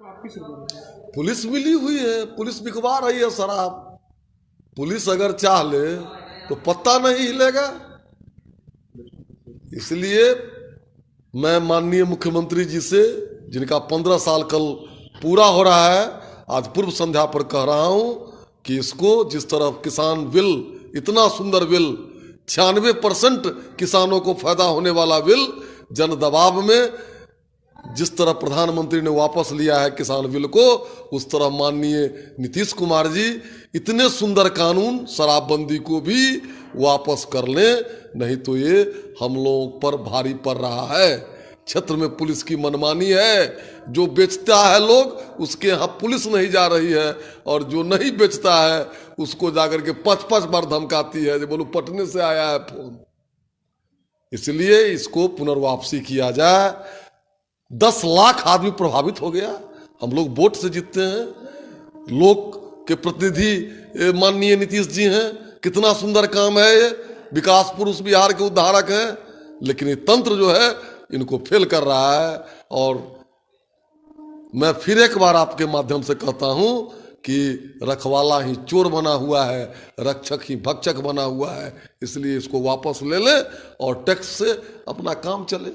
Police मिली हुई है, police बिकवा रही है शराब। पुलिस अगर चाह ले तो पत्ता नहीं हिलेगा। इसलिए मैं माननीय मुख्यमंत्री जी से, जिनका 15 साल कल पूरा हो रहा है, आज पूर्व संध्या पर कह रहा हूं कि इसको जिस तरह किसान बिल, इतना सुंदर बिल, 96% किसानों को फायदा होने वाला बिल, जन दबाव में जिस तरह प्रधानमंत्री ने वापस लिया है किसान बिल को, उस तरह माननीय नीतीश कुमार जी इतने सुंदर कानून शराबबंदी को भी वापस कर लें, नहीं तो ये हम लोगों पर भारी पड़ रहा है। क्षेत्र में पुलिस की मनमानी है, जो बेचता है लोग उसके यहाँ पुलिस नहीं जा रही है, और जो नहीं बेचता है उसको जाकर के 5-5 बार धमकाती है, जो बोलो पटने से आया है फोन। इसलिए इसको पुनर्वापसी किया जाए। 10 लाख आदमी प्रभावित हो गया। हम लोग वोट से जीतते हैं, लोक के प्रतिनिधि माननीय नीतीश जी हैं, कितना सुंदर काम है ये, विकास पुरुष बिहार के उद्धारक हैं, लेकिन ये तंत्र जो है इनको फेल कर रहा है। और मैं फिर एक बार आपके माध्यम से कहता हूं कि रखवाला ही चोर बना हुआ है, रक्षक ही भक्षक बना हुआ है। इसलिए इसको वापस ले ले और टैक्स से अपना काम चले।